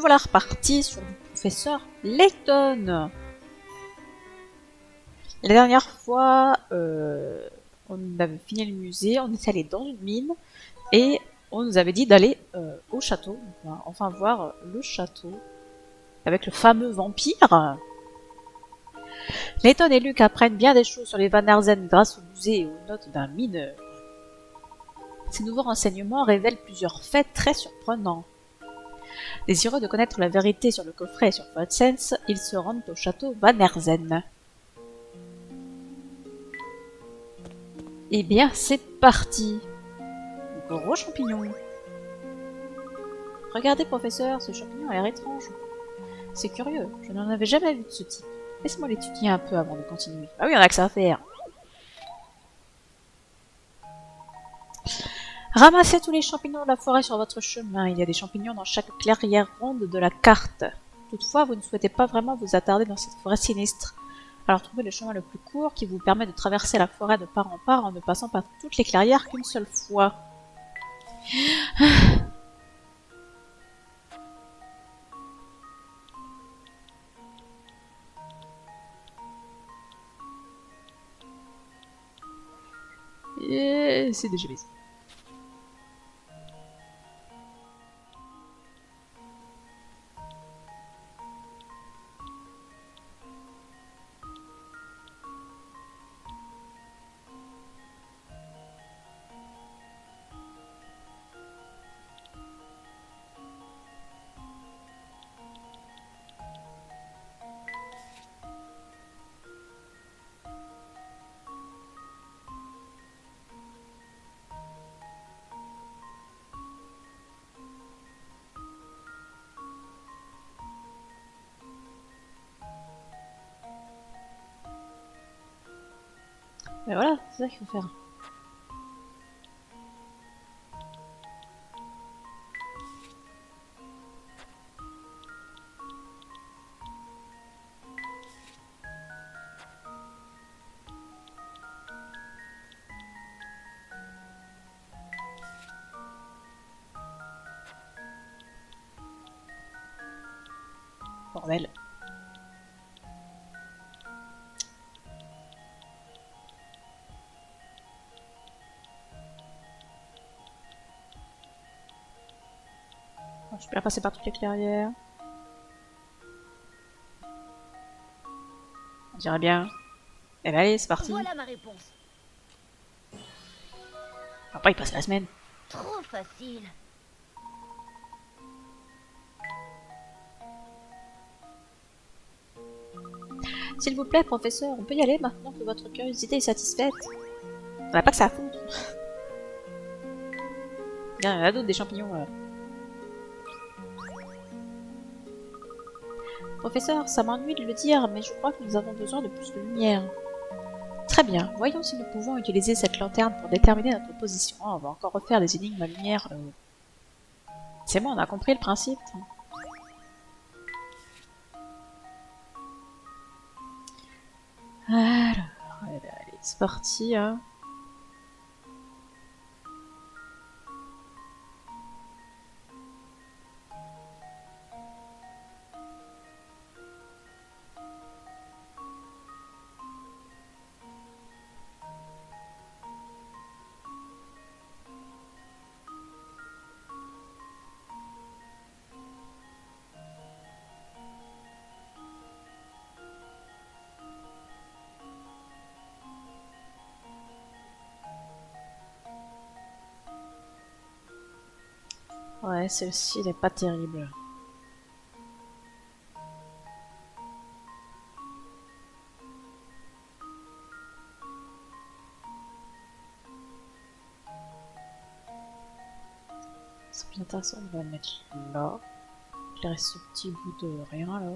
voilà repartis sur le professeur Layton. La dernière fois, on avait fini le musée, on était allé dans une mine et on nous avait dit d'aller au château. On va enfin voir le château avec le fameux vampire. Layton et Luke apprennent bien des choses sur les Van Herzen grâce au musée et aux notes d'un mineur. Ces nouveaux renseignements révèlent plusieurs faits très surprenants. Désireux de connaître la vérité sur le coffret et sur Vodsens, ils se rendent au château Van Herzen. Eh bien, c'est parti! Gros champignon! Regardez, professeur, ce champignon a l'air étrange. C'est curieux, je n'en avais jamais vu de ce type. Laisse-moi l'étudier un peu avant de continuer. Ah oui, on a que ça à faire. Ramassez tous les champignons de la forêt sur votre chemin. Il y a des champignons dans chaque clairière ronde de la carte. Toutefois, vous ne souhaitez pas vraiment vous attarder dans cette forêt sinistre. Alors trouvez le chemin le plus court qui vous permet de traverser la forêt de part en part en ne passant par toutes les clairières qu'une seule fois. Et c'est déjà baisé. Mais voilà, c'est ça qu'il faut faire. Bordel. Bon, je peux la passer par toutes les clairières. On dirait bien. Eh ben allez, c'est parti. Voilà ma réponse. On va pas y passer la semaine. Trop facile. S'il vous plaît, professeur, on peut y aller maintenant que votre curiosité est satisfaite. On n'a pas que ça à foutre. Il y en a d'autres, des champignons. Professeur, ça m'ennuie de le dire, mais je crois que nous avons besoin de plus de lumière. Très bien, voyons si nous pouvons utiliser cette lanterne pour déterminer notre position. Ah, on va encore refaire des énigmes à lumière. C'est bon, on a compris le principe. Alors, allez, c'est parti. Hein. Ouais, celle-ci n'est pas terrible. C'est plus intéressant, on va la mettre là. Il reste ce petit bout de rien là.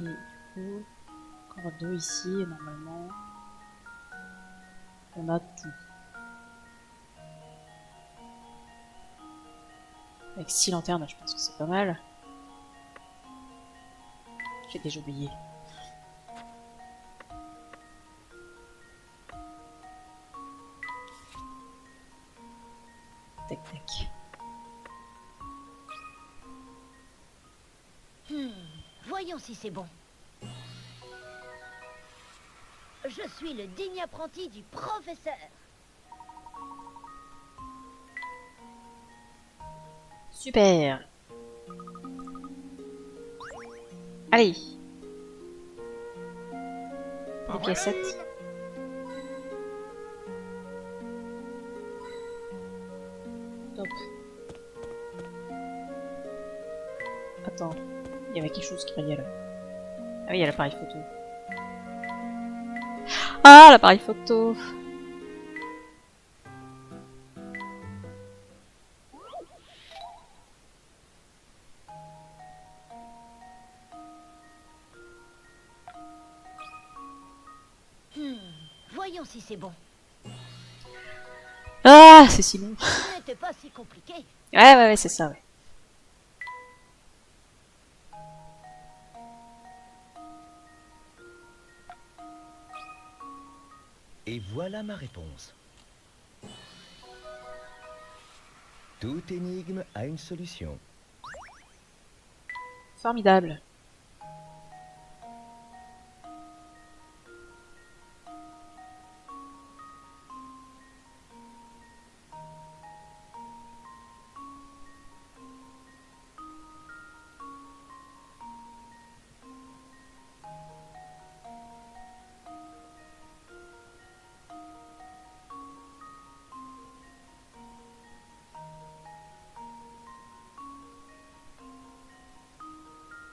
Et du coup, encore deux ici, et normalement, on a tout. Avec 6 lanternes, je pense que c'est pas mal. J'ai déjà oublié. Tac tac. Voyons si c'est bon. Je suis le digne apprenti du professeur. Super. Allez. Des piécettes. Top. Attends. Il y avait quelque chose qui brillait là. Ah oui, il y a l'appareil photo. Ah, l'appareil photo. Voyons si c'est bon. Ah, c'est si long. Ce n'était pas si compliqué. Ouais, c'est ça, ouais. Et voilà ma réponse. Toute énigme a une solution. Formidable.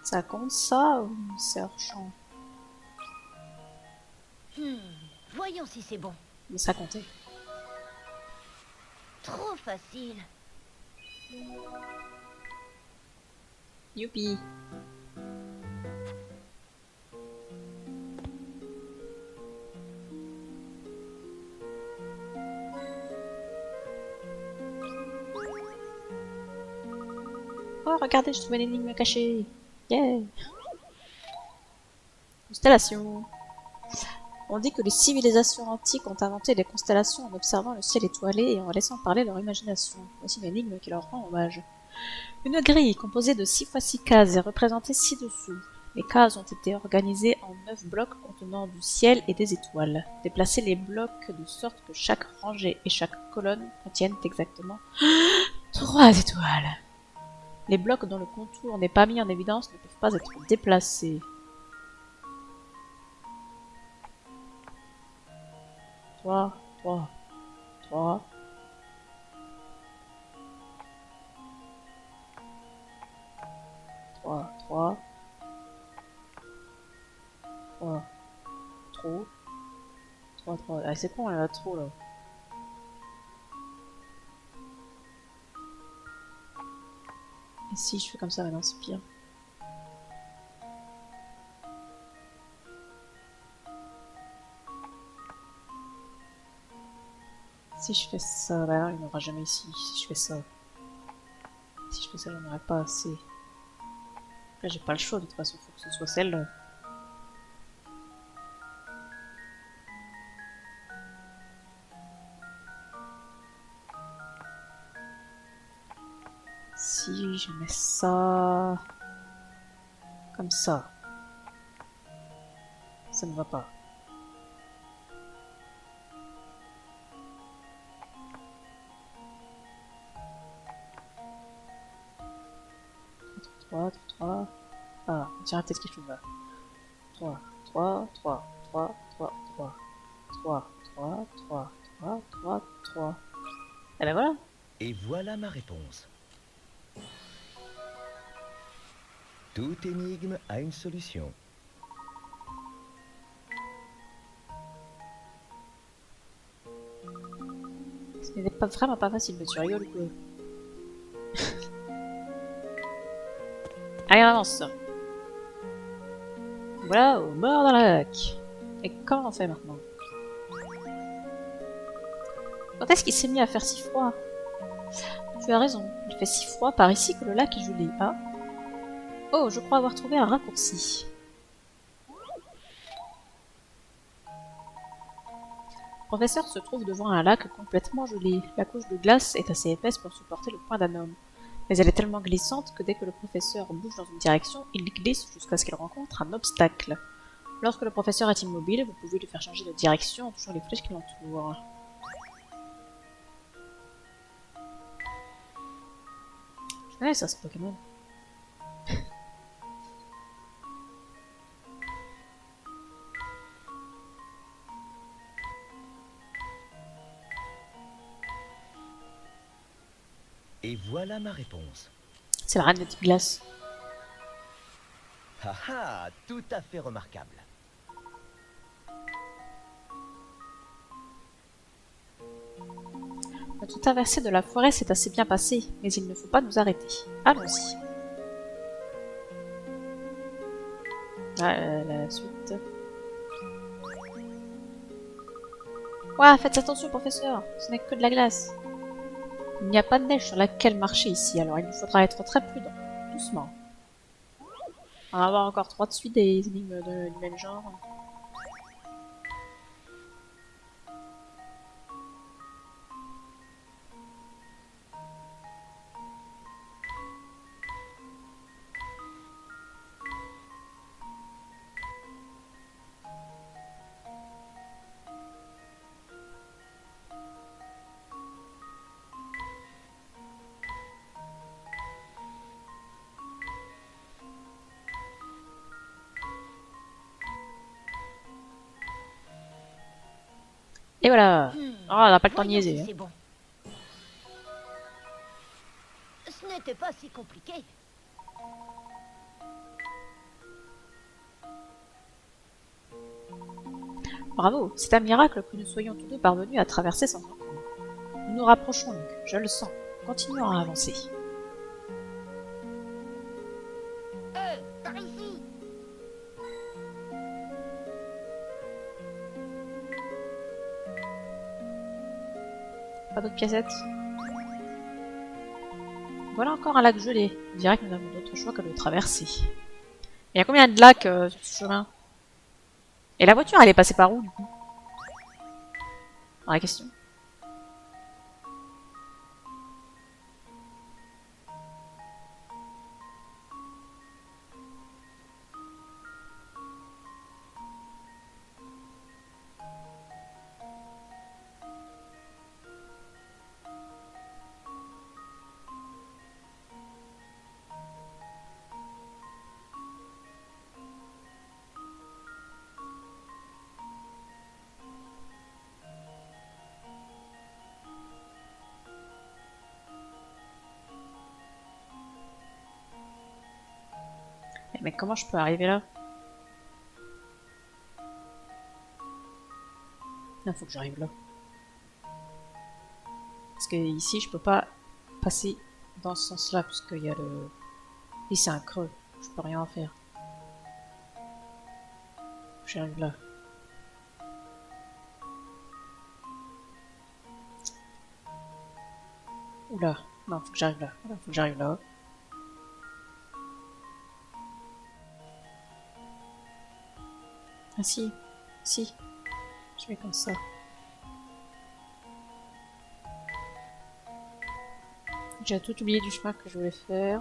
Ça compte ça ou c'est hors champ? Voyons si c'est bon. Mais ça comptait. Trop facile. Youpi. Oh, regardez, je trouve une énigme cachée. Yeah. Constellation. On dit que les civilisations antiques ont inventé des constellations en observant le ciel étoilé et en laissant parler leur imagination. Voici une énigme qui leur rend hommage. Une grille composée de 6 x 6 cases est représentée ci-dessous. Les cases ont été organisées en 9 blocs contenant du ciel et des étoiles. Déplacez les blocs de sorte que chaque rangée et chaque colonne contiennent exactement 3 étoiles. Les blocs dont le contour n'est pas mis en évidence ne peuvent pas être déplacés. 3, 3, 3. 3, 3. 3. Trop. 3, 3. Ah, c'est con, il y en a trop là. Et si je fais comme ça maintenant, c'est pire. Si je fais ça, bah non, il n'y en aura jamais ici. Si je fais ça. Si je fais ça, j'en aurai pas assez. Là, j'ai pas le choix, de toute façon, faut que ce soit celle-là. Si je mets ça... comme ça. Ça ne va pas. Trois, 3. Ah, on dirait peut-être quelque chose là. 3, 3, 3, 3, 3, 3, 3, 3, 3, 3, 3, 3. Et ben voilà. Et voilà ma réponse. Toute énigme a une solution. Ce n'était pas vraiment pas facile, mais tu rigoles quoi. Allez, on avance. Voilà, au bord d'un lac. Et comment on fait maintenant? Quand est-ce qu'il s'est mis à faire si froid? Tu as raison, il fait si froid par ici que le lac est gelé. Ah. Oh, je crois avoir trouvé un raccourci. Le professeur se trouve devant un lac complètement gelé. La couche de glace est assez épaisse pour supporter le poids d'un homme. Mais elle est tellement glissante que dès que le professeur bouge dans une direction, il glisse jusqu'à ce qu'il rencontre un obstacle. Lorsque le professeur est immobile, vous pouvez lui faire changer de direction en touchant les flèches qui l'entourent. Je connais ça, ce Pokémon. Et voilà ma réponse. C'est la reine de type glace. Ah ah, tout à fait remarquable. Notre traversée de la forêt s'est assez bien passée, mais il ne faut pas nous arrêter. Allons-y. La suite. Ouah, faites attention, professeur, ce n'est que de la glace. Il n'y a pas de neige sur laquelle marcher ici, alors il nous faudra être très prudent. Doucement. On va avoir encore 3 de suite des énigmes du même genre. Et voilà. Oh, on n'a pas le temps de Voyons niaiser. si Hein. c'est bon. Ce n'était pas si compliqué. Bravo, c'est un miracle que nous soyons tous deux parvenus à traverser sans encombre. Nous nous rapprochons donc, je le sens. Continuons à avancer. Par ici. Pas d'autres piécettes. Voilà encore un lac gelé. On dirait que nous n'avons d'autre choix que de le traverser. Il y a combien de lacs sur ce chemin? Et la voiture, elle est passée par où, du coup? Vraie question. Mais comment je peux arriver là? Il faut que j'arrive là. Parce que ici, je peux pas passer dans ce sens-là, parce qu'il y a le... Ici, c'est un creux. Je peux rien en faire. J'arrive là. Oula. Non, faut que j'arrive là. Voilà, faut que j'arrive là. Ah si. Si. Je vais comme ça. J'ai tout oublié du chemin que je voulais faire.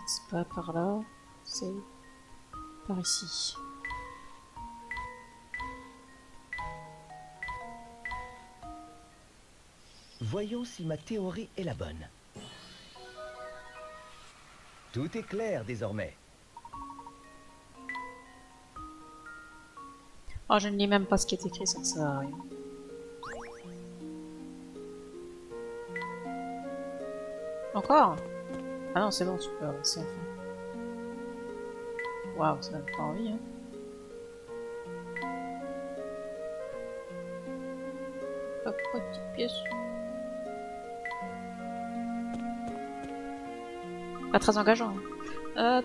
C'est pas par là. C'est par ici. Voyons si ma théorie est la bonne. Tout est clair désormais. Oh, je ne lis même pas ce qui est écrit, ça ne sert à rien. Encore? Ah non, c'est bon, tu peux avancer enfin. Waouh, ça donne pas envie, hein. Hop, hop, petite pièce. Pas très engageant.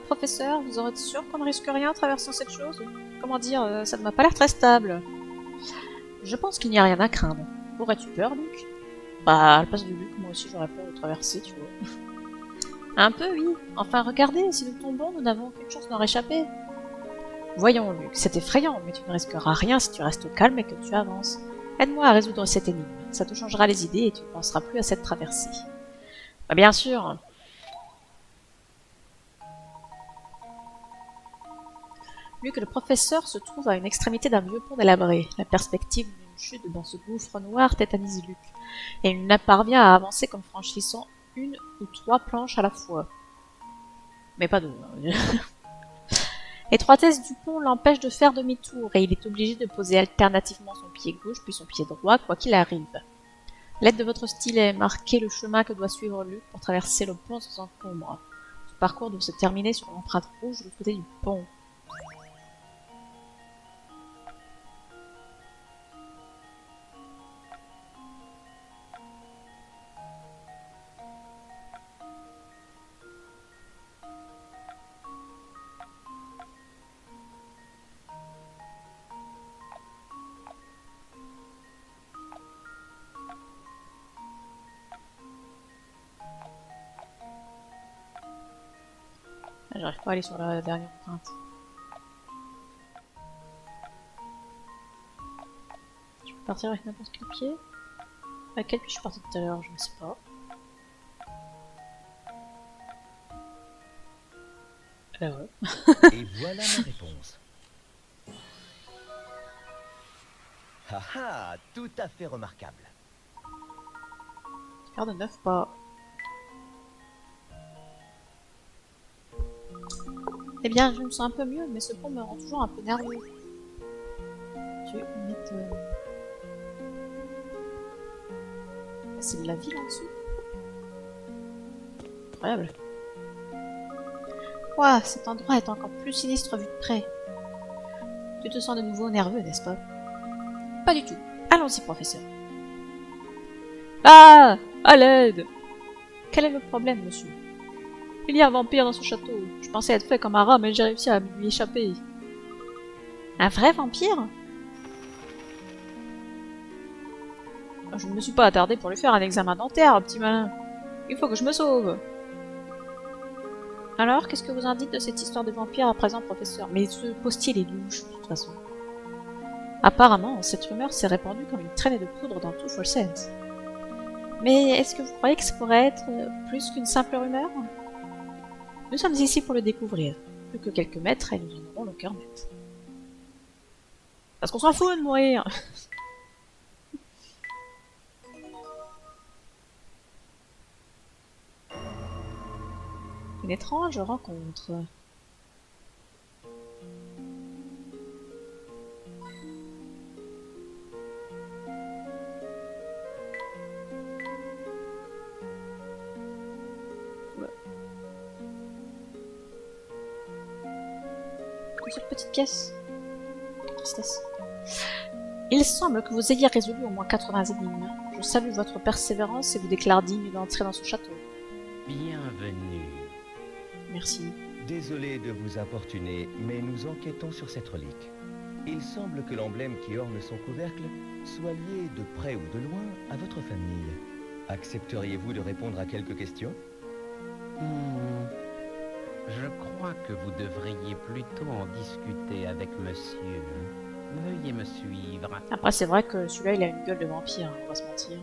Professeur, vous en êtes sûr qu'on ne risque rien en traversant cette chose? Comment dire, ça ne m'a pas l'air très stable. Je pense qu'il n'y a rien à craindre. Aurais-tu peur, Luc? Bah, à la place de Luc, moi aussi j'aurais peur de traverser, tu vois. Un peu, oui. Enfin, regardez, si nous tombons, nous n'avons aucune chance d'en réchapper. Voyons, Luc, c'est effrayant, mais tu ne risqueras rien si tu restes au calme et que tu avances. Aide-moi à résoudre cette énigme. Ça te changera les idées et tu ne penseras plus à cette traversée. Bah, bien sûr. Luc, le professeur se trouve à une extrémité d'un vieux pont délabré. La perspective d'une chute dans ce gouffre noir tétanise Luc, et il ne parvient à avancer qu'en franchissant une ou 3 planches à la fois. Mais pas deux. L'étroitesse du pont l'empêche de faire demi-tour, et il est obligé de poser alternativement son pied gauche puis son pied droit, quoi qu'il arrive. L'aide de votre stylet marquez le chemin que doit suivre Luc pour traverser le pont sans encombre. Ce parcours doit se terminer sur l'empreinte rouge de l'autre côté du pont. J'arrive pas à aller sur la dernière empreinte. Je peux partir avec n'importe quel pied? À quel pied je suis partie tout à l'heure? Je ne sais pas. Ouais. Et voilà ma réponse. Ah ah, tout à fait remarquable. Faire de 9 pas. Eh bien, je me sens un peu mieux, mais ce pont me rend toujours un peu nerveux. Tu m'étonnes. C'est de la ville en dessous. Incroyable. Ouah, cet endroit est encore plus sinistre vu de près. Tu te sens de nouveau nerveux, n'est-ce pas? Pas du tout. Allons-y, professeur. Ah! À l'aide! Quel est le problème, monsieur? Il y a un vampire dans ce château. Je pensais être fait comme un rat, mais j'ai réussi à lui échapper. Un vrai vampire? Je ne me suis pas attardé pour lui faire un examen dentaire, petit malin. Il faut que je me sauve. Alors, qu'est-ce que vous en dites de cette histoire de vampire à présent, professeur? Mais ce postier est louche, de toute façon. Apparemment, cette rumeur s'est répandue comme une traînée de poudre dans tout Folsens. Mais est-ce que vous croyez que ça pourrait être plus qu'une simple rumeur? Nous sommes ici pour le découvrir. Plus que quelques mètres et nous en aurons le cœur net. Parce qu'on s'en fout de mourir. Une étrange rencontre. Oula. Une seule petite pièce. Tristesse. Il semble que vous ayez résolu au moins 80 énigmes. Je salue votre persévérance et vous déclare digne d'entrer dans ce château. Bienvenue. Merci. Désolé de vous importuner, mais nous enquêtons sur cette relique. Il semble que l'emblème qui orne son couvercle soit lié de près ou de loin à votre famille. Accepteriez-vous de répondre à quelques questions? Je crois que vous devriez plutôt en discuter avec monsieur. Veuillez me suivre. Après, c'est vrai que celui-là, il a une gueule de vampire, on va se mentir.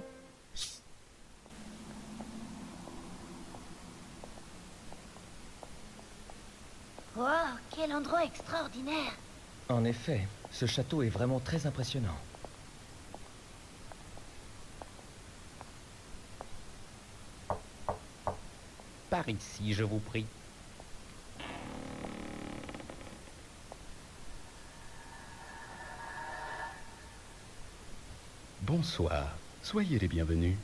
Wow, quel endroit extraordinaire! En effet, ce château est vraiment très impressionnant. Par ici, je vous prie. Bonsoir, soyez les bienvenus.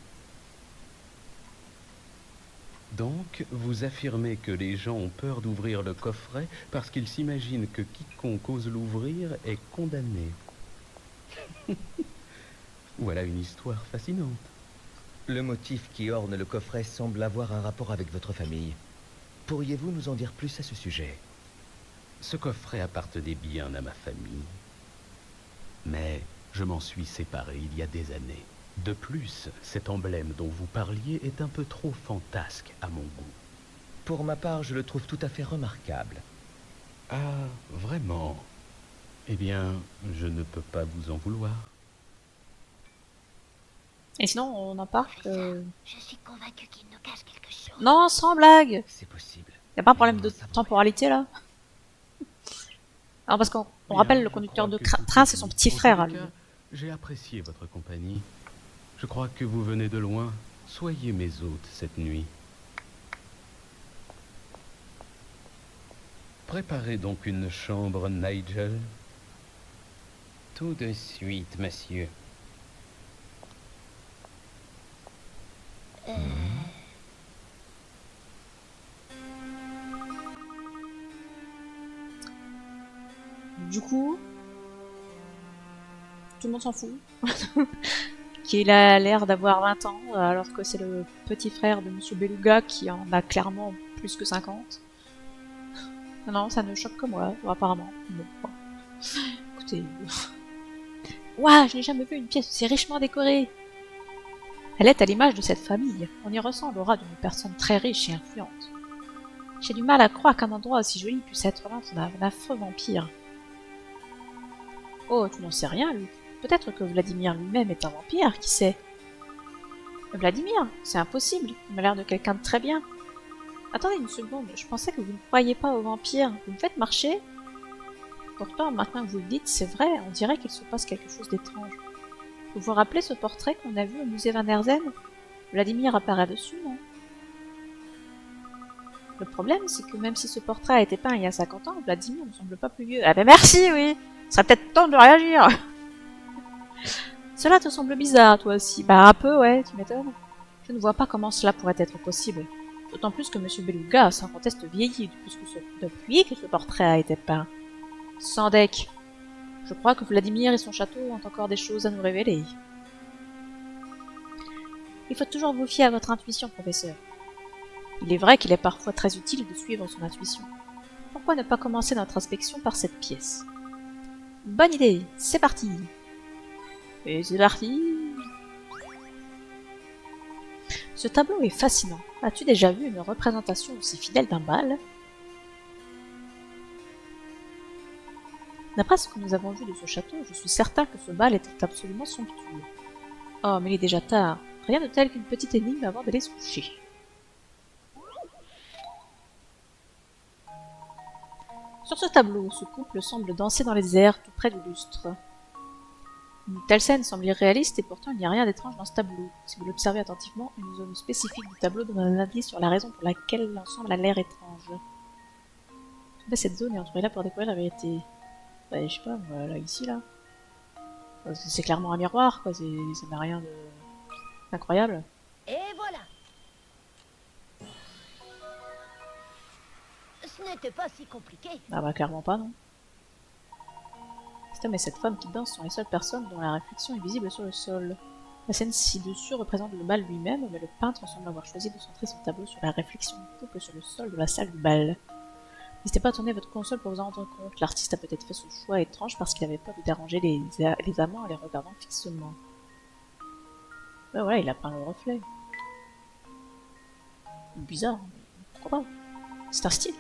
Donc, vous affirmez que les gens ont peur d'ouvrir le coffret parce qu'ils s'imaginent que quiconque ose l'ouvrir est condamné. Voilà une histoire fascinante. Le motif qui orne le coffret semble avoir un rapport avec votre famille. Pourriez-vous nous en dire plus à ce sujet? Ce coffret appartenait bien à ma famille. Mais Je m'en suis séparé il y a des années. De plus, cet emblème dont vous parliez est un peu trop fantasque à mon goût. Pour ma part, je le trouve tout à fait remarquable. Ah, vraiment? Eh bien, je ne peux pas vous en vouloir. Et sinon, on en parle que... Je suis convaincue qu'il nous cache quelque chose. Non, sans blague! C'est possible. Y a pas un problème de Non, ça temporalité là? Alors parce qu'on Bien, rappelle, le je conducteur crois de que tout train, est c'est son dit. petit En frère tous à les lui. cas, j'ai apprécié votre compagnie. Je crois que vous venez de loin. Soyez mes hôtes cette nuit. Préparez donc une chambre, Nigel. Tout de suite, monsieur. Du coup, tout le monde s'en fout. Qu'il a l'air d'avoir 20 ans, alors que c'est le petit frère de Monsieur Beluga qui en a clairement plus que 50. Non, ça ne choque que moi, apparemment. Bon, bon. Écoutez... Ouah, je n'ai jamais vu une pièce aussi richement décorée. Elle est à l'image de cette famille. On y ressent l'aura d'une personne très riche et influente. J'ai du mal à croire qu'un endroit aussi joli puisse être l'un d'un affreux vampire. Oh, tu n'en sais rien, Luc. Peut-être que Vladimir lui-même est un vampire, qui sait? Vladimir, c'est impossible. Il m'a l'air de quelqu'un de très bien. Attendez une seconde, je pensais que vous ne croyiez pas aux vampires. Vous me faites marcher? Pourtant, maintenant que vous le dites, c'est vrai, on dirait qu'il se passe quelque chose d'étrange. Vous vous rappelez ce portrait qu'on a vu au musée Van der Zen? Vladimir apparaît dessus, non? Le problème, c'est que même si ce portrait a été peint il y a 50 ans, Vladimir ne semble pas plus vieux. Ah ben merci, oui! Ce serait peut-être temps de réagir! Cela te semble bizarre, toi aussi. Bah un peu, ouais, tu m'étonnes. Je ne vois pas comment cela pourrait être possible. D'autant plus que Monsieur Beluga s'en conteste vieilli depuis que ce portrait a été peint. Sans deck. Je crois que Vladimir et son château ont encore des choses à nous révéler. Il faut toujours vous fier à votre intuition, professeur. Il est vrai qu'il est parfois très utile de suivre son intuition. Pourquoi ne pas commencer notre inspection par cette pièce? Bonne idée, c'est parti! Et c'est parti! Ce tableau est fascinant. As-tu déjà vu une représentation aussi fidèle d'un bal? D'après ce que nous avons vu de ce château, je suis certain que ce bal était absolument somptueux. Oh, mais il est déjà tard. Rien de tel qu'une petite énigme avant d'aller se coucher. Sur ce tableau, ce couple semble danser dans les airs tout près du lustre. Une telle scène semble irréaliste et pourtant il n'y a rien d'étrange dans ce tableau. Si vous l'observez attentivement, une zone spécifique du tableau donne un indice sur la raison pour laquelle l'ensemble a l'air étrange. Cette zone est entourée là pour découvrir la vérité. Bah, je sais pas, voilà, ici, là. C'est clairement un miroir, quoi, ça n'a rien de... incroyable. Et voilà. Ce n'était pas si compliqué. Ah bah, clairement pas, non. Cet homme et cette femme qui dansent sont les seules personnes dont la réflexion est visible sur le sol. La scène ci-dessus représente le bal lui-même, mais le peintre semble avoir choisi de centrer son tableau sur la réflexion du couple sur le sol de la salle du bal. N'hésitez pas à tourner votre console pour vous en rendre compte. L'artiste a peut-être fait ce choix étrange parce qu'il avait peur de déranger les amants en les regardant fixement. Ben voilà, il a peint le reflet. Bizarre, mais pourquoi pas? C'est un style.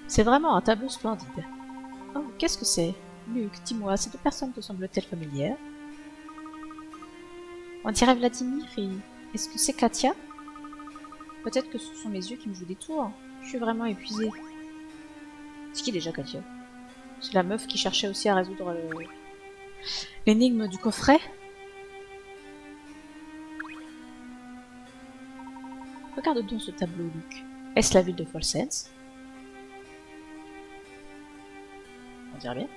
C'est vraiment un tableau splendide. Oh, qu'est-ce que c'est? Luc, dis-moi, ces deux personnes te semblent-elles familières? On dirait Vladimir et... Est-ce que c'est Katia? Peut-être que ce sont mes yeux qui me jouent des tours. Je suis vraiment épuisée. C'est qui déjà Katia? C'est la meuf qui cherchait aussi à résoudre l'énigme du coffret? Regarde donc ce tableau, Luc. Est-ce la ville de Folsens? On dirait bien.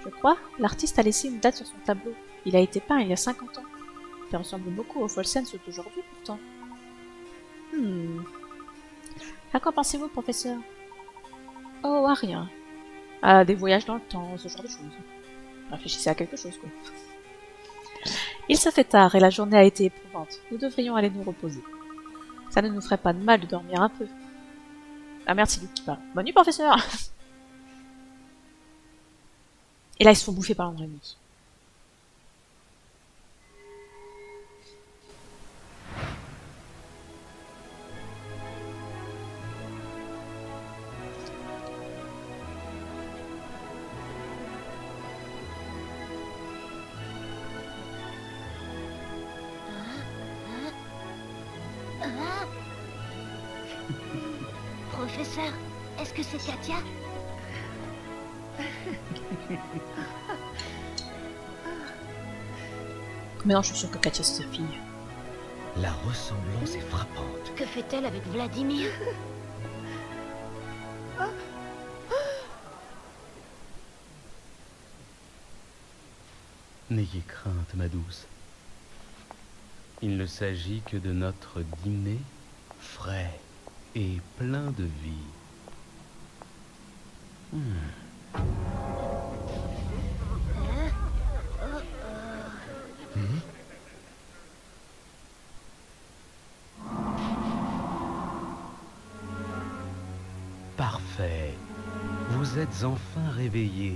Je crois, l'artiste a laissé une date sur son tableau. Il a été peint il y a 50 ans. Il ressemble beaucoup au Folsens d'aujourd'hui pourtant. À quoi pensez-vous, professeur? Oh, à rien. À des voyages dans le temps, ce genre de choses. Réfléchissez à quelque chose, quoi. Il se fait tard et la journée a été éprouvante. Nous devrions aller nous reposer. Ça ne nous ferait pas de mal de dormir un peu. Ah merde, c'est Luc qui parle. Bonne nuit, professeur! Et là, ils se font bouffer par l'Andrémie. professeur, est-ce que c'est Katia? Mais non, je suis sûre que Katia c'est sa fille. La ressemblance est frappante. Que fait-elle avec Vladimir? N'ayez crainte, ma douce. Il ne s'agit que de notre dîner frais et plein de vie. Parfait. Vous êtes enfin réveillé.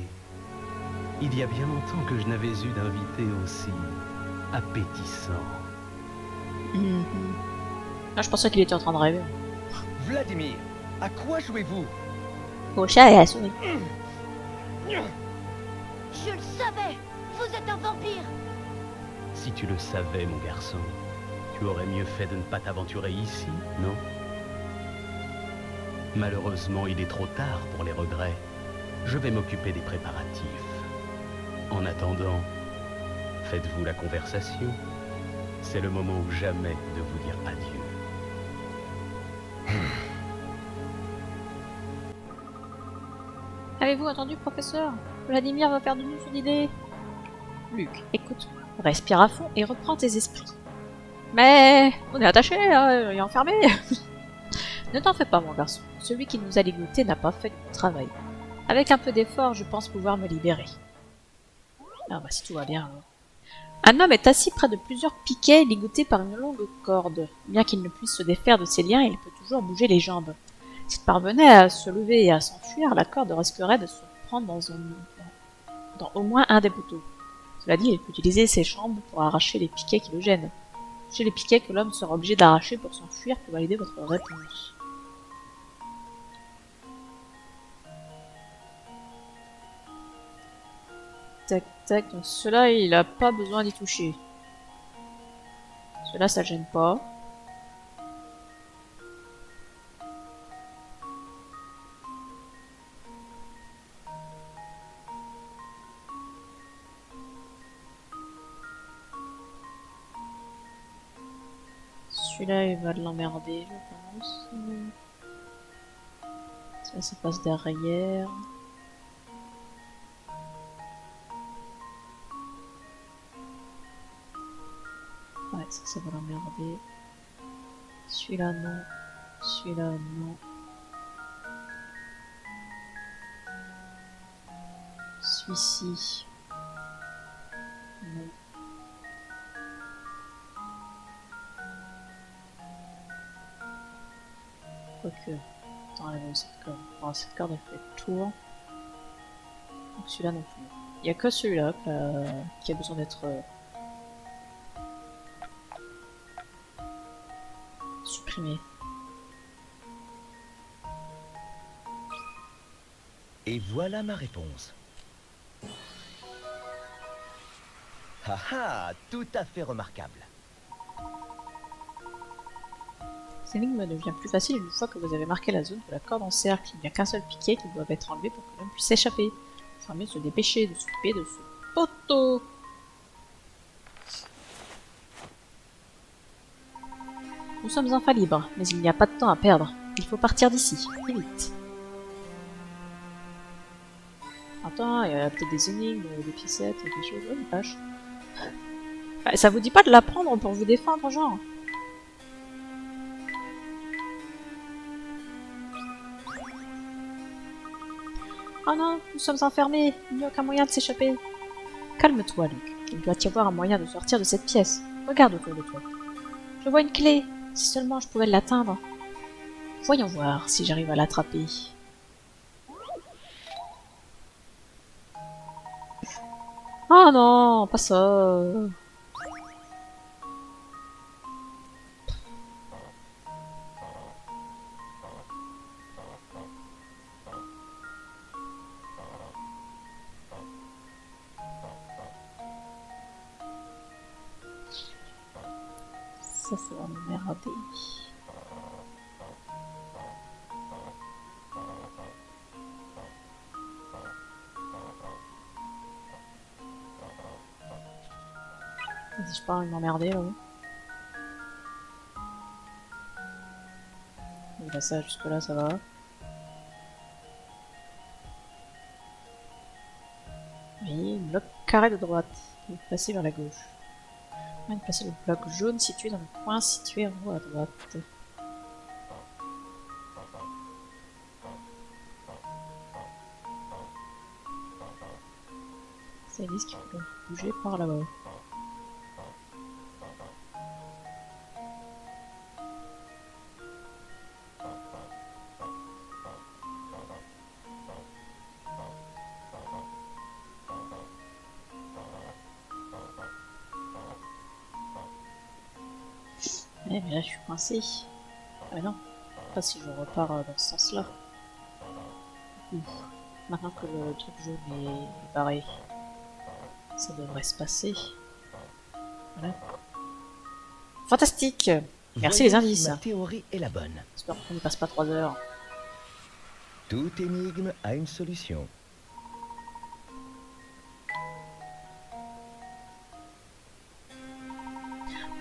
Il y a bien longtemps que je n'avais eu d'invité aussi appétissant. Ah, je pensais qu'il était en train de rêver. Vladimir, à quoi jouez-vous? Au chat et à la souris. Je le savais! Vous êtes un vampire! Si tu le savais, mon garçon, tu aurais mieux fait de ne pas t'aventurer ici, non? Malheureusement, il est trop tard pour les regrets. Je vais m'occuper des préparatifs. En attendant, faites-vous la conversation. C'est le moment ou jamais de vous dire adieu. Avez-vous entendu, professeur? Vladimir va faire de nous son idée. Luc, écoute, respire à fond et reprends tes esprits. Mais on est attaché et enfermé. Ne t'en fais pas, mon garçon. Celui qui nous a ligotés n'a pas fait du travail. Avec un peu d'effort, je pense pouvoir me libérer. Ah bah si tout va bien. Alors. Un homme est assis près de plusieurs piquets ligotés par une longue corde. Bien qu'il ne puisse se défaire de ses liens, il peut toujours bouger les jambes. S'il parvenait à se lever et à s'enfuir, la corde risquerait de se prendre dans au moins un des poteaux. Cela dit, il peut utiliser ses jambes pour arracher les piquets qui le gênent. C'est les piquets que l'homme sera obligé d'arracher pour s'enfuir pour valider votre réponse. Tac tac, donc cela il a pas besoin d'y toucher. Cela ça le gêne pas. Celui-là il va l'emmerder je pense. Ça passe derrière. Ouais, ça va l'emmerder. Celui-là, non. Celui-là, non. Celui-ci. Non. Quoique. Attends, elle a cette corde. Bon, cette corde, elle fait le tour. Donc celui-là non plus. Il n'y a que celui-là qui a besoin d'être... supprimé. Et voilà ma réponse. Ah ah, tout à fait remarquable. Cette énigme devient plus facile une fois que vous avez marqué la zone de la corde en cercle. Il n'y a qu'un seul piquet qui doit être enlevé pour que l'homme puisse s'échapper. Il faudra mieux se dépêcher de s'occuper de ce poteau. Nous sommes enfin libres, mais il n'y a pas de temps à perdre. Il faut partir d'ici, et vite. Attends, il y a peut-être des énigmes, des piécettes, des choses. Oh, une vache. Ça vous dit pas de la prendre pour vous défendre, genre? Oh non, nous sommes enfermés. Il n'y a aucun moyen de s'échapper. Calme-toi, Luc. Il doit y avoir un moyen de sortir de cette pièce. Regarde autour de toi. Je vois une clé. Si seulement je pouvais l'atteindre. Voyons voir si j'arrive à l'attraper. Oh non, pas ça. Ça va m'emmerder. Vas-y, je pas envie de m'emmerder là. Donc, bah, ça, jusque là, ça va. Oui, bloc carré de droite. Vous passez vers la gauche. On va placer le bloc jaune situé dans le coin situé en haut à droite. Ça dit qu'il faut bouger par là-bas. Eh mais là je suis coincé. Ah mais non, pas si je repars dans ce sens-là. Ouf. Maintenant que le truc jaune est barré, ça devrait se passer. Voilà. Fantastique. Merci les Voyons indices. si ma théorie est la bonne. J'espère qu'on n'y passe pas 3 heures. Toute énigme a une solution.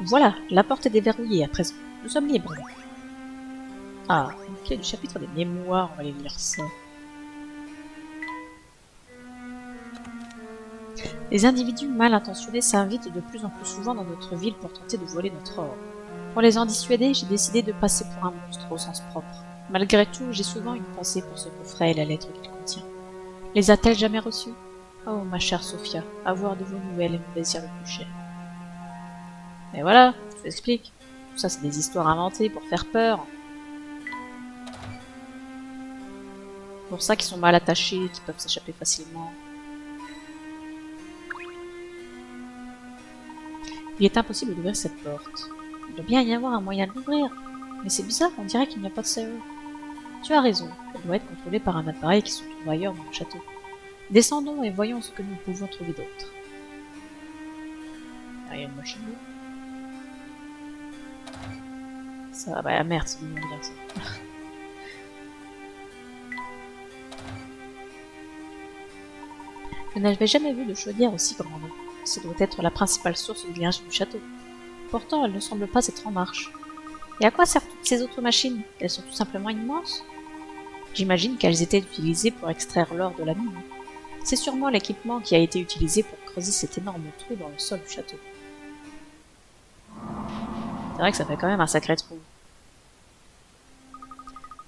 Voilà, la porte est déverrouillée à présent. Nous sommes libres. Ah, une clé du chapitre des mémoires, on va aller lire ça. Les individus mal intentionnés s'invitent de plus en plus souvent dans notre ville pour tenter de voler notre or. Pour les en dissuader, j'ai décidé de passer pour un monstre au sens propre. Malgré tout, j'ai souvent une pensée pour ce coffret et la lettre qu'il contient. Les a-t-elle jamais reçus? Oh, ma chère Sophia, avoir de vos nouvelles est mon désir le plus cher. Et voilà, je vous explique. Tout ça, c'est des histoires inventées pour faire peur. C'est pour ça qu'ils sont mal attachés, qu'ils peuvent s'échapper facilement. Il est impossible d'ouvrir cette porte. Il doit bien y avoir un moyen de l'ouvrir. Mais c'est bizarre, on dirait qu'il n'y a pas de serrure. Tu as raison, elle doit être contrôlée par un appareil qui se trouve ailleurs dans le château. Descendons et voyons ce que nous pouvons trouver d'autre. Ah, il y a une machine. Ça, bah merde, c'est bien ça. Je n'avais jamais vu de chaudière aussi grande. Ça doit être la principale source de l'énergie du château. Pourtant, elle ne semble pas être en marche. Et à quoi servent toutes ces autres machines? Elles sont tout simplement immenses. J'imagine qu'elles étaient utilisées pour extraire l'or de la mine. C'est sûrement l'équipement qui a été utilisé pour creuser cet énorme trou dans le sol du château. C'est vrai que ça fait quand même un sacré trou.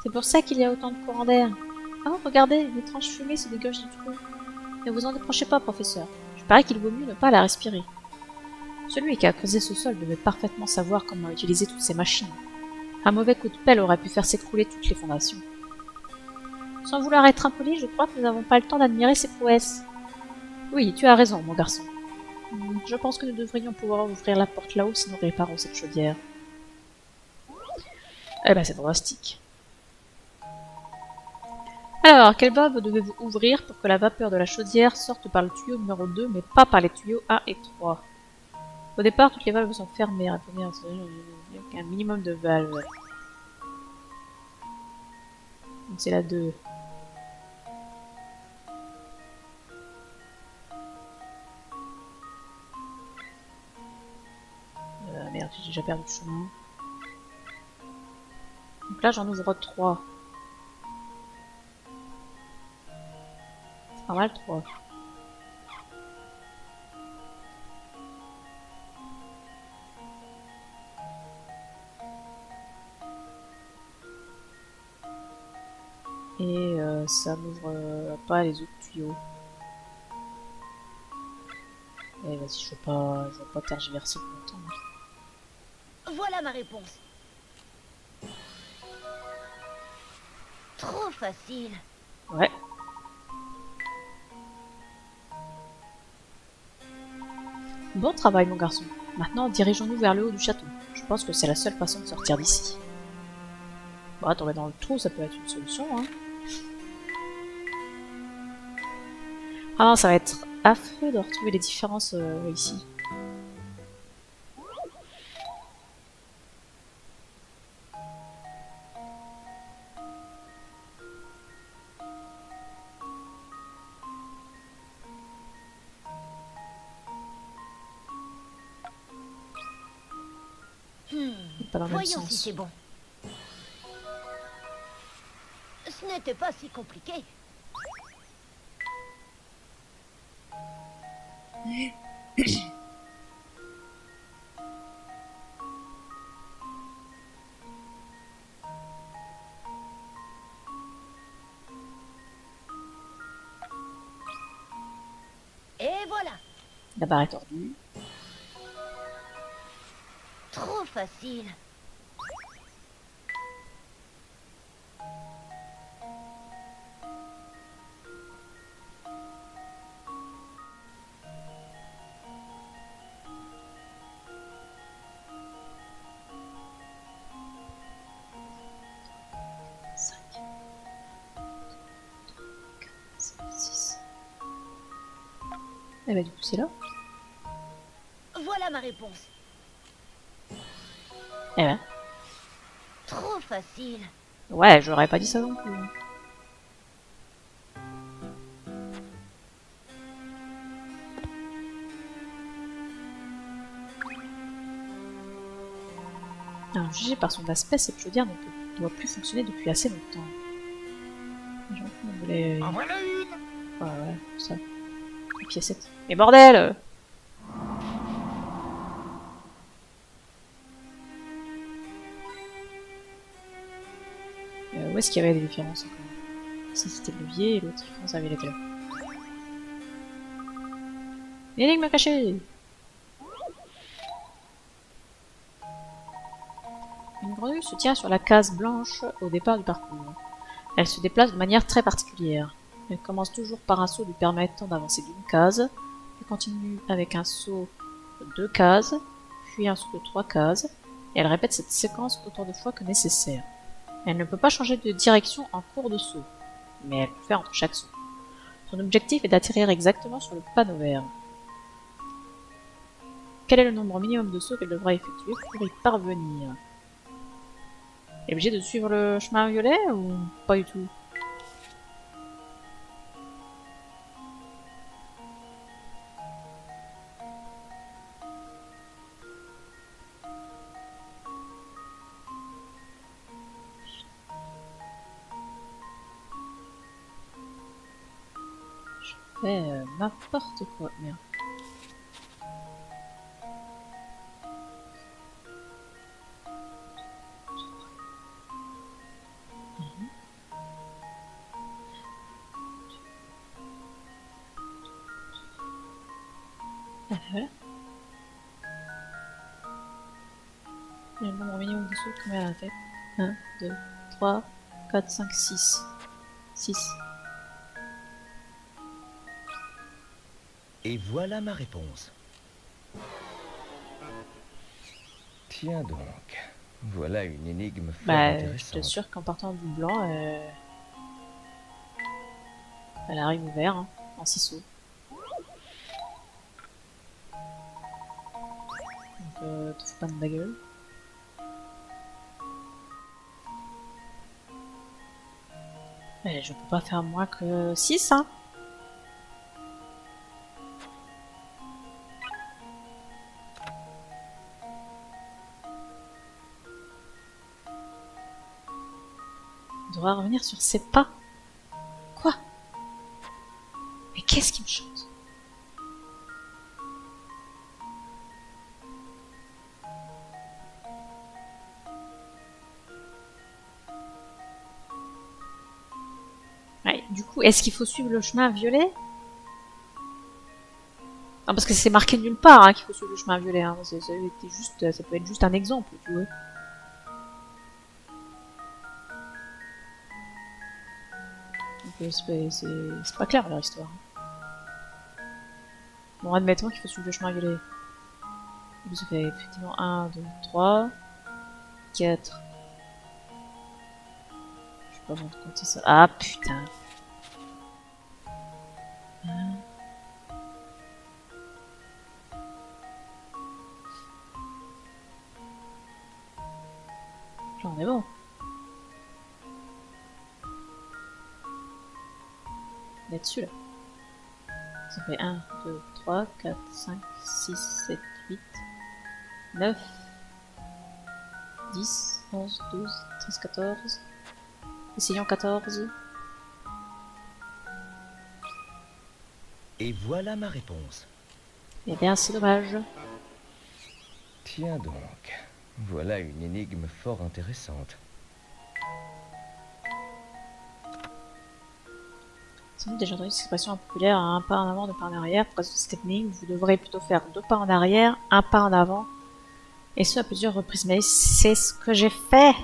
C'est pour ça qu'il y a autant de courants d'air. Oh, regardez, une étrange fumée se dégage du trou. Ne vous en approchez pas, professeur. Je parie qu'il vaut mieux ne pas la respirer. Celui qui a creusé ce sol devait parfaitement savoir comment utiliser toutes ces machines. Un mauvais coup de pelle aurait pu faire s'écrouler toutes les fondations. Sans vouloir être impoli, je crois que nous n'avons pas le temps d'admirer ces prouesses. Oui, tu as raison, mon garçon. Je pense que nous devrions pouvoir ouvrir la porte là-haut si nous réparons cette chaudière. Eh ben, c'est drastique. Alors, quel valve devez-vous ouvrir pour que la vapeur de la chaudière sorte par le tuyau numéro 2, mais pas par les tuyaux 1 et 3? Au départ, toutes les valves sont fermées. Répondez un minimum de valves. C'est la 2. Merde, j'ai déjà perdu le chemin. Donc là, j'en ouvre 3. C'est pas mal 3. Et ça m'ouvre pas les autres tuyaux. Eh vas-y, je veux pas tergiverser plus longtemps. Voilà ma réponse. Trop facile. Ouais. Bon travail, mon garçon. Maintenant, dirigeons-nous vers le haut du château. Je pense que c'est la seule façon de sortir d'ici. Bon, tomber dans le trou, ça peut être une solution, hein. Ah non, ça va être affreux de retrouver les différences ici. pas dans le même Voyons si sens. c'est bon. Ce n'était pas si compliqué. Et voilà. La barre est tordue. Trop facile. Et bah du coup c'est là. Voilà ma réponse. Eh ben. Trop facile. Ouais, j'aurais pas dit ça non plus. Alors, jugé par son aspect, cette chaudière ne doit plus fonctionner depuis assez longtemps. Les gens qui voulaient... En voilà une. Ouais, ça. Et piécette. Mais bordel! Où est-ce qu'il y avait des différences encore? Ça c'était le levier et l'autre différence avait les clés. L'énigme cachée! Une grenouille se tient sur la case blanche au départ du parcours. Elle se déplace de manière très particulière. Elle commence toujours par un saut lui permettant d'avancer d'une case, puis continue avec un saut de 2 cases, puis un saut de 3 cases, et elle répète cette séquence autant de fois que nécessaire. Elle ne peut pas changer de direction en cours de saut, mais elle peut faire entre chaque saut. Son objectif est d'atterrir exactement sur le panneau vert. Quel est le nombre minimum de sauts qu'elle devra effectuer pour y parvenir? Elle est obligée de suivre le chemin violet ou pas du tout? Je fais n'importe quoi. Merde. Ah, voilà. Et le nombre minimum de sauts, combien elle a fait? 1, 2, 3, 4, 5, 6. 6. Et voilà ma réponse. Tiens donc, voilà une énigme fort Bah, je intéressante. t'assure qu'en partant du blanc, elle arrive au vert, hein, en 6 sauts. Donc, te fais pas de ma gueule. Mais je peux pas faire moins que 6, hein. On devra revenir sur ses pas. Quoi? Mais qu'est-ce qui me chante? Ouais, du coup, est-ce qu'il faut suivre le chemin violet? Non, parce que c'est marqué nulle part hein, qu'il faut suivre le chemin violet. Hein. Ça peut être juste un exemple, tu vois. Donc, c'est pas clair leur histoire. Bon, admettons qu'il faut suivre le chemin violet. Donc, ça fait effectivement 1, 2, 3, 4. Je sais pas comment compter ça. Ah putain. J'en ai bon. Là-dessus là. Ça fait 1, 2, 3, 4, 5, 6, 7, 8, 9, 10, 11, 12, 13, 14. Essayons 14. Et voilà ma réponse. Eh bien, c'est dommage. Tiens donc, voilà une énigme fort intéressante. Sans doute déjà entendu cette expression populaire, un pas en avant, deux pas en arrière. Pour résoudre cette énigme, vous devrez plutôt faire 2 pas en arrière, 1 pas en avant, et ce à plusieurs reprises. Mais c'est ce que j'ai fait.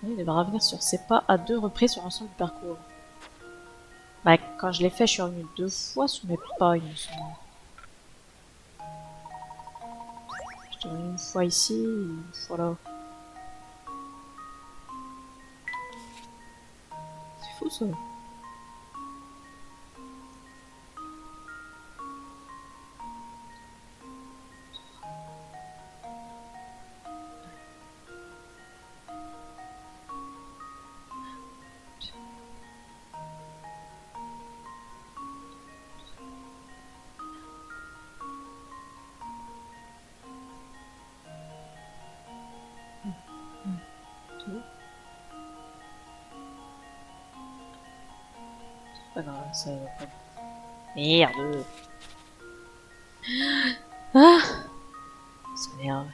Il devra revenir sur ses pas à 2 reprises sur l'ensemble du parcours. Bah, quand je l'ai fait, je suis revenu 2 fois sur mes pas, il me semble. Je suis revenu 1 fois ici, et 1 fois là. C'est fou ça. Pas grave, ça va pas. Merde! Ah! Ça m'énerve.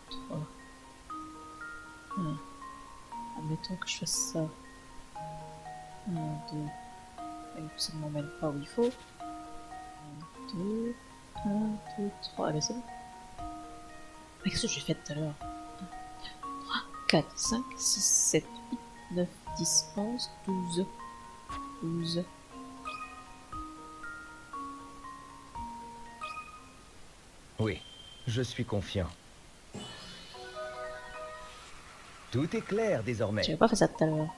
3. Admettons que je fasse ça. 1, 2. Et ça ne m'emmène pas où il faut. 1, 2. 1, 2, 3. Ah bah c'est bon. Mais qu'est-ce que j'ai fait tout à l'heure? 3, 4, 5, 6, 7, 8, 9, 10, 11, 12. 12. Oui, je suis confiant. Tout est clair désormais. J'avais pas fait ça tout à l'heure.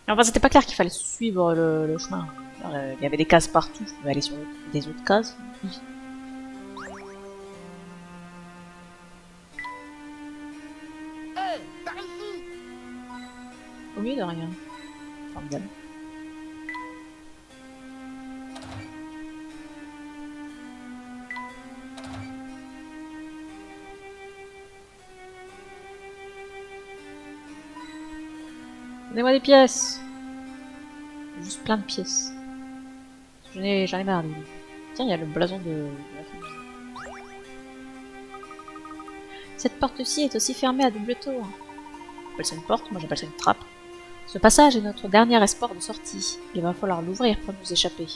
Enfin, c'était pas clair qu'il fallait suivre le chemin. Alors, il y avait des cases partout, je pouvais aller sur des autres cases. Oui. Par ici. Au milieu de rien. Formidable. Donnez-moi des pièces. Juste plein de pièces. J'en ai marre. Tiens, il y a le blason de la famille. Cette porte-ci est aussi fermée à double tour. On appelle ça une porte, moi j'appelle ça une trappe. Ce passage est notre dernier espoir de sortie. Il va falloir l'ouvrir pour nous échapper.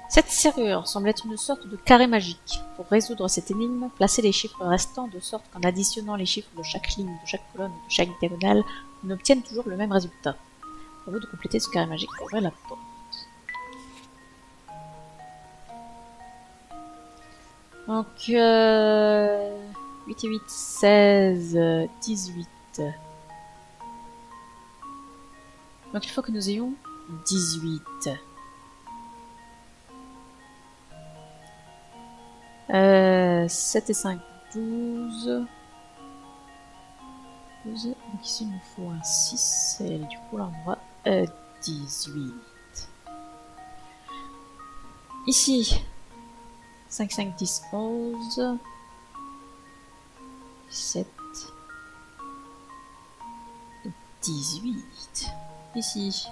Cette serrure semble être une sorte de carré magique. Pour résoudre cette énigme, placez les chiffres restants de sorte qu'en additionnant les chiffres de chaque ligne, de chaque colonne, de chaque diagonale, on obtienne toujours le même résultat. À vous de compléter ce carré magique pour ouvrir la porte. Donc, 8 et 8, 16, 18. Donc il faut que nous ayons 18. 7 et 5, 12. 12. Donc ici il nous faut un 6. Et du coup là on aura 18. Ici 5, 5, 10, 11. 7. 18. Ici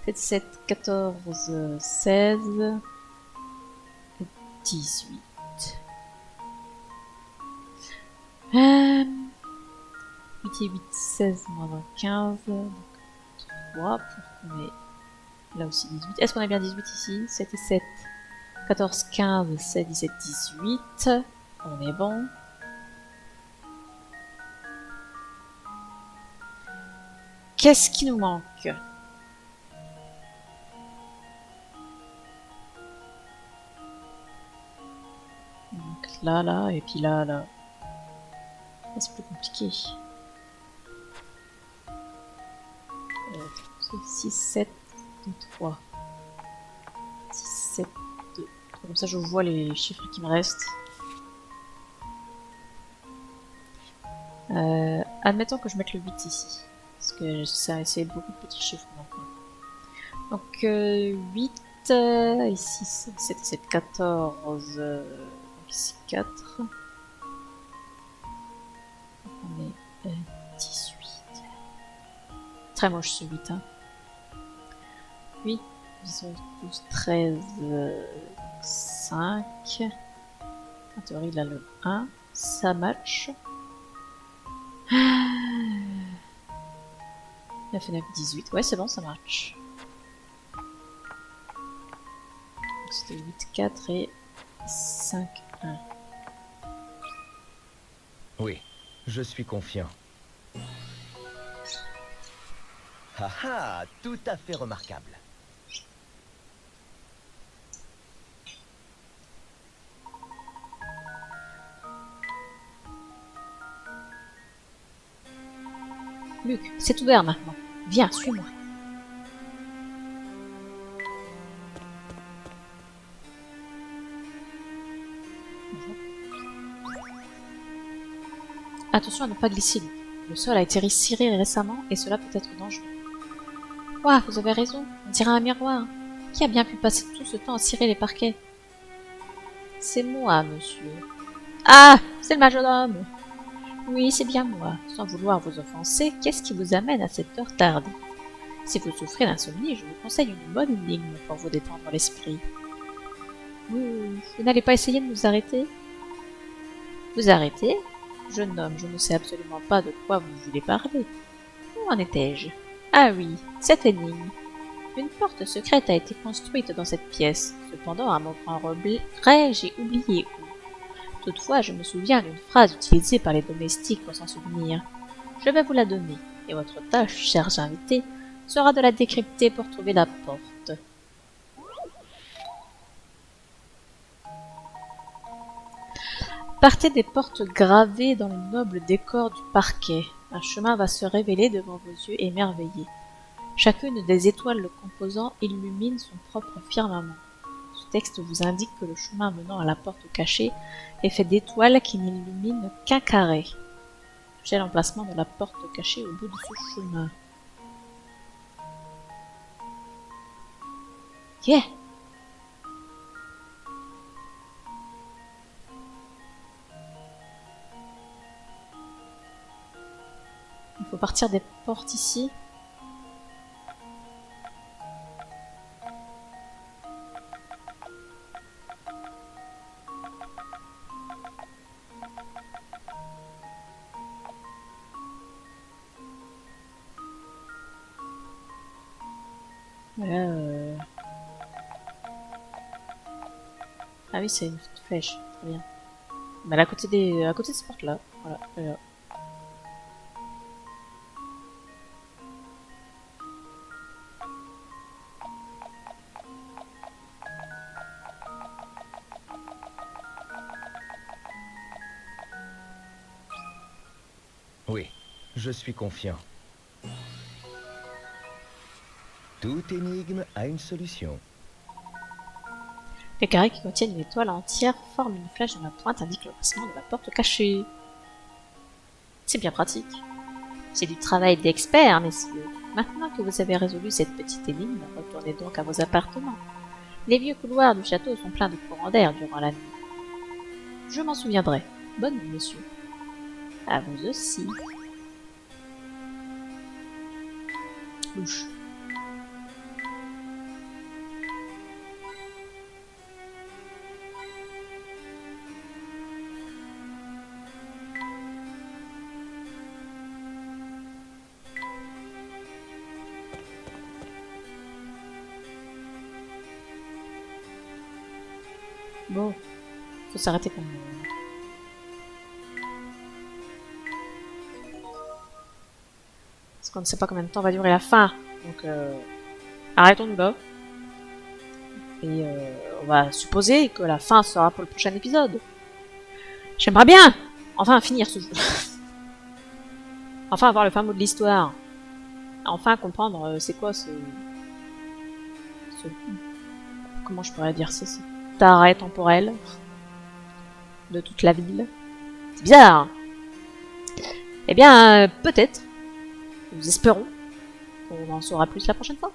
7, 7, 14, 16. 18. 8 et 8, 16, moins 1, 15. Donc 3 pour qu'on ait là aussi 18. Est-ce qu'on a bien 18 ici? 7 et 7. 14, 15, 16, 17, 18. On est bon. Qu'est-ce qui nous manque? Donc là, là, et puis là, là. C'est plus compliqué. 6, 7, 2, 3. 6, 7, 2, 3. Comme ça, je vois les chiffres qui me restent. Admettons que je mette le 8 ici. Parce que ça c'est beaucoup de petits chiffres maintenant. Donc 8, ici 7, 7, 14, donc ici 4. Donc on est 18. Très moche ce 8. Hein. 8, 12, 13, 5. En théorie, il a le 1. Ça match. 9 et 9, 18. Ouais, c'est bon, ça match. C'était 8, 4 et 5, 1. Oui, je suis confiant. Haha, tout à fait remarquable. Luc, c'est ouvert maintenant. Viens, suis-moi. Attention à ne pas glisser, Luc. Le sol a été ciré récemment et cela peut être dangereux. Ouah, vous avez raison, on dirait un miroir. Qui a bien pu passer tout ce temps à cirer les parquets? C'est moi, monsieur. Ah, c'est le majordome. Oui, c'est bien moi. Sans vouloir vous offenser, qu'est-ce qui vous amène à cette heure tardive? Si vous souffrez d'insomnie, je vous conseille une bonne énigme pour vous détendre l'esprit. Vous n'allez pas essayer de nous arrêter? Vous arrêter? Jeune homme, je ne sais absolument pas de quoi vous voulez parler. Où en étais-je? Ah oui, cette énigme. Une porte secrète a été construite dans cette pièce. Cependant, à mon grand regret, j'ai oublié où. Toutefois, je me souviens d'une phrase utilisée par les domestiques pour s'en souvenir. Je vais vous la donner, et votre tâche, chers invités, sera de la décrypter pour trouver la porte. Partez des portes gravées dans le noble décor du parquet. Un chemin va se révéler devant vos yeux émerveillés. Chacune des étoiles le composant illumine son propre firmament. Ce texte vous indique que le chemin menant à la porte cachée est fait d'étoiles qui n'illuminent qu'un carré. J'ai l'emplacement de la porte cachée au bout de ce chemin. Yeah! Il faut partir des portes ici. Voilà. Ah oui, c'est une petite flèche. Très bien. Mais à côté de ces portes-là. Voilà. Voilà. Oui, je suis confiant. Toute énigme a une solution. Les carrés qui contiennent une étoile entière forment une flèche dont la pointe indique l'emplacement de la porte cachée. C'est bien pratique. C'est du travail d'expert, messieurs. Maintenant que vous avez résolu cette petite énigme, retournez donc à vos appartements. Les vieux couloirs du château sont pleins de courants d'air durant la nuit. Je m'en souviendrai. Bonne nuit, monsieur. À vous aussi. Louche. Bon, faut s'arrêter quand même. Parce qu'on ne sait pas combien de temps va durer la fin. Donc, arrêtons-nous là. Et on va supposer que la fin sera pour le prochain épisode. J'aimerais bien enfin finir ce jeu. Enfin avoir le fin mot de l'histoire. Enfin comprendre c'est quoi ce... Comment je pourrais dire ça, cet arrêt temporel de toute la ville. C'est bizarre. Eh bien, peut-être. Nous espérons qu'on en saura plus la prochaine fois.